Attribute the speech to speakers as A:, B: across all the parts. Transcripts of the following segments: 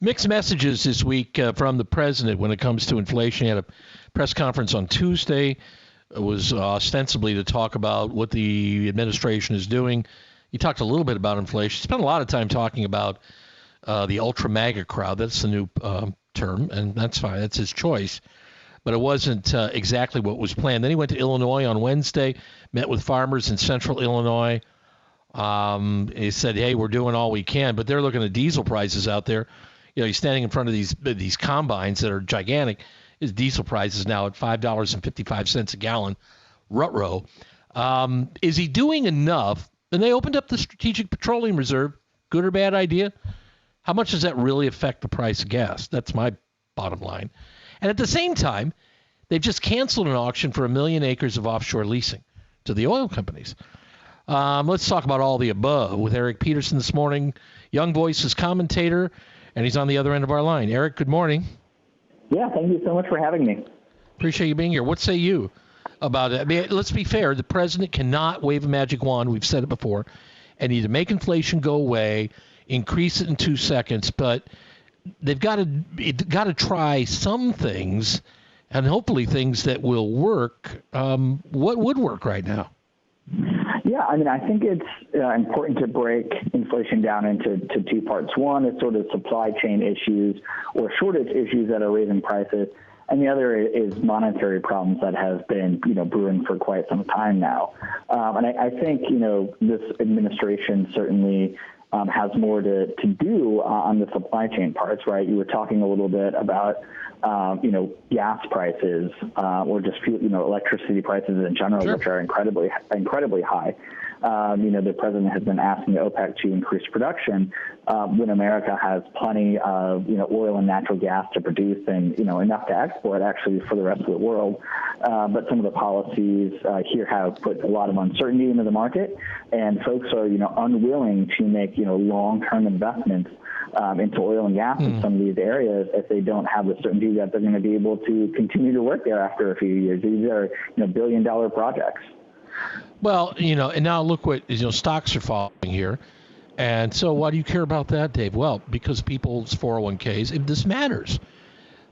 A: Mixed messages this week from the president when it comes to inflation. He had a press conference on Tuesday. It was ostensibly to talk about what the administration is doing. He talked a little bit about inflation. He spent a lot of time talking about the ultra MAGA crowd. That's the new term, and that's fine. That's his choice. But it wasn't exactly what was planned. Then he went to Illinois on Wednesday, met with farmers in central Illinois. He said, hey, we're doing all we can, but they're looking at diesel prices out there. You know, he's standing in front of these combines that are gigantic. His diesel price is now at $5.55 a gallon. Ruh-roh. Is he doing enough? And they opened up the Strategic Petroleum Reserve. Good or bad idea? How much does that really affect the price of gas? That's my bottom line. And at the same time, they've just canceled an auction for 1 million acres of offshore leasing to the oil companies. Let's talk about all the above with Eric Peterson this morning. Young Voices commentator, and he's on the other end of our line. Eric, good morning.
B: Yeah, thank you so much for having me.
A: Appreciate you being here. What say you about it? I mean, let's be fair. The president cannot wave a magic wand. We've said it before. And either make inflation go away, increase it in 2 seconds, but they've got to try some things, and hopefully things that will work. What would work right now?
B: Yeah, I mean, I think it's important to break inflation down into two parts. One is sort of supply chain issues or shortage issues that are raising prices, and the other is monetary problems that have been, brewing for quite some time now. And I think, this administration certainly has more to do on the supply chain parts, right? You were talking a little bit about, gas prices or just electricity prices in general,
A: Sure.
B: which are incredibly high. The president has been asking OPEC to increase production when America has plenty of, oil and natural gas to produce and, enough to export actually for the rest of the world. But some of the policies here have put a lot of uncertainty into the market, and folks are, unwilling to make, long-term investments into oil and gas in some of these areas if they don't have the certainty that they're going to be able to continue to work there after a few years. These are, billion-dollar projects.
A: Well, and now look what, stocks are falling here. And so why do you care about that, Dave? Well, because people's 401ks, this matters.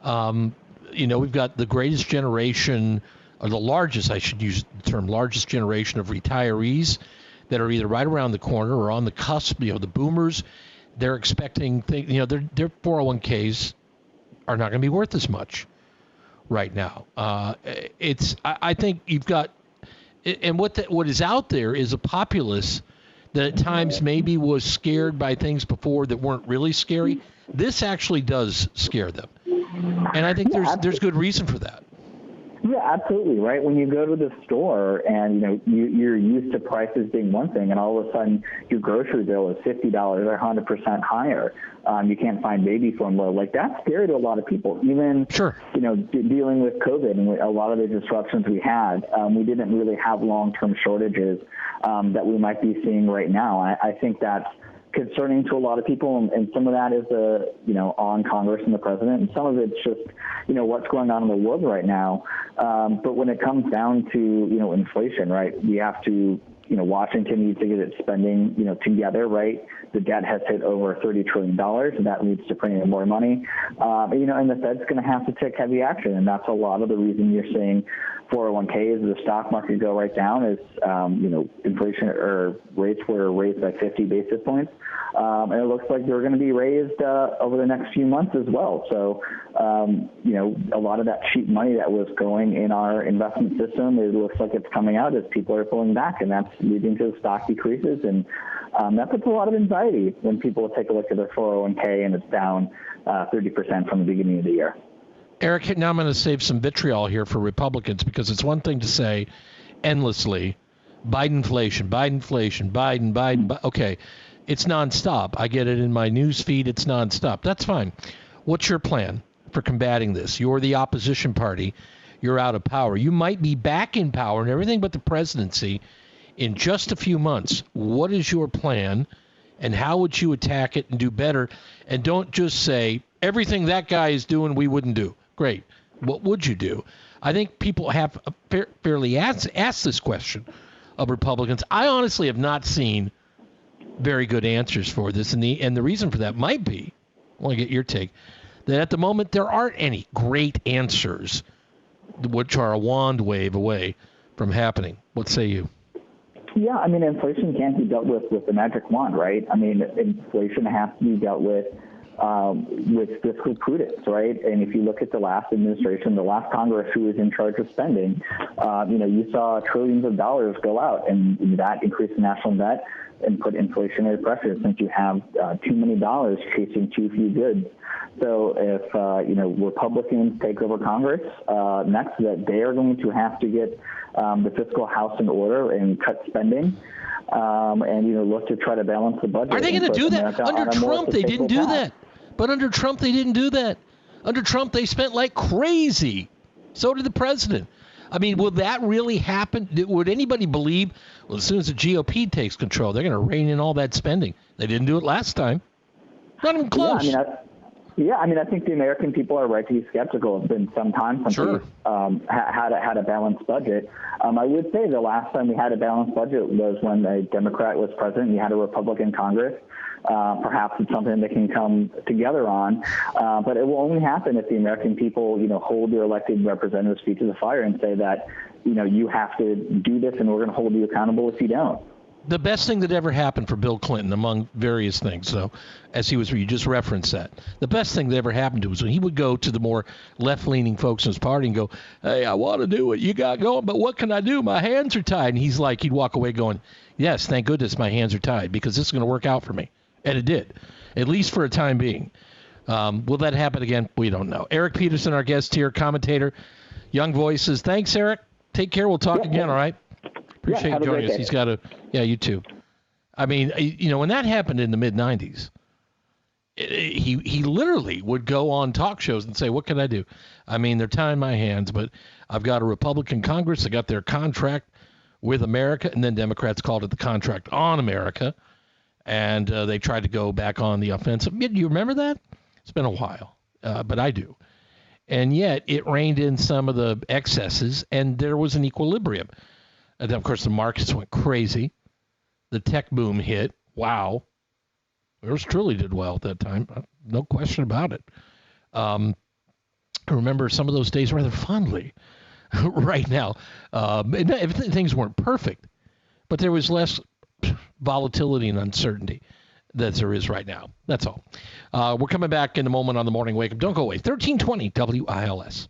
A: We've got the greatest generation, or the largest, I should use the term, largest generation of retirees that are either right around the corner or on the cusp. The boomers, they're expecting their 401ks are not going to be worth as much right now. I think you've got, and what is out there is a populace that at times maybe was scared by things before that weren't really scary. This actually does scare them, and I think there's good reason for that.
B: Yeah, absolutely, right? When you go to the store and, you're used to prices being one thing, and all of a sudden your grocery bill is $50 or 100% higher. You can't find baby formula. Like, that's scary to a lot of people. Even,
A: Sure.
B: Dealing with COVID and a lot of the disruptions we had, we didn't really have long-term shortages that we might be seeing right now. I think that's concerning to a lot of people, and some of that is on Congress and the president, and some of it's just what's going on in the world right now. But when it comes down to inflation, right, we have to Washington needs to get its spending together, right? The debt has hit over $30 trillion, and that leads to printing more money. And the Fed's going to have to take heavy action, and that's a lot of the reason you're seeing 401ks, the stock market go right down is, inflation or rates were raised by 50 basis points. And it looks like they're going to be raised over the next few months as well. So, a lot of that cheap money that was going in our investment system, it looks like it's coming out as people are pulling back, and that's leading to stock decreases. And that puts a lot of anxiety when people take a look at their 401k and it's down 30% from the beginning of the year.
A: Eric, now I'm going to save some vitriol here for Republicans, because it's one thing to say endlessly, Biden, Biden. Okay, it's nonstop. I get it in my news feed. It's nonstop. That's fine. What's your plan for combating this? You're the opposition party. You're out of power. You might be back in power and everything but the presidency in just a few months. What is your plan, and how would you attack it and do better? And don't just say, everything that guy is doing, we wouldn't do. Great. What would you do? I think people have fairly asked this question of Republicans. I honestly have not seen very good answers for this, and the reason for that might be I want to get your take, that at the moment there aren't any great answers which are a wand wave away from happening. What say you?
B: Yeah, I mean, inflation can't be dealt with the magic wand, right? I mean, inflation has to be dealt with fiscal prudence, right? And if you look at the last administration, the last Congress who was in charge of spending, you saw trillions of dollars go out, and that increased the national debt and put inflationary pressure since you have too many dollars chasing too few goods. So if Republicans take over Congress next, that they are going to have to get the fiscal house in order and cut spending. And look to try to balance the budget.
A: Are they going to do that? Under Trump, they didn't do that. But under Trump, they didn't do that. Under Trump, they spent like crazy. So did the president. I mean, will that really happen? Would anybody believe, well, as soon as the GOP takes control, they're going to rein in all that spending? They didn't do it last time. Not even close.
B: I think the American people are right to be skeptical. It's been some time since we had a balanced budget. I would say the last time we had a balanced budget was when a Democrat was president. You had a Republican Congress. Perhaps it's something they can come together on, but it will only happen if the American people, hold their elected representatives' feet to the fire and say that, you have to do this, and we're going to hold you accountable if you don't.
A: The best thing that ever happened for Bill Clinton, among various things, so as you just referenced that, the best thing that ever happened to him was when he would go to the more left-leaning folks in his party and go, hey, I want to do what you got going, but what can I do? My hands are tied. And he'd walk away going, yes, thank goodness my hands are tied, because this is going to work out for me. And it did, at least for a time being. Will that happen again? We don't know. Eric Peterson, our guest here, commentator, Young Voices. Thanks, Eric. Take care. We'll talk again, all right? Appreciate you joining us. He's got you too. I mean, when that happened in the mid-'90s, he literally would go on talk shows and say, what can I do? I mean, they're tying my hands, but I've got a Republican Congress. They got their contract with America, and then Democrats called it the contract on America, and they tried to go back on the offensive. Do you remember that? It's been a while, but I do. And yet it reined in some of the excesses, and there was an equilibrium. And then, of course, the markets went crazy. The tech boom hit. Wow. Yours truly did well at that time. No question about it. I remember some of those days rather fondly right now. Things weren't perfect, but there was less volatility and uncertainty that there is right now. That's all. We're coming back in a moment on the Morning Wake Up. Don't go away. 1320 WILS.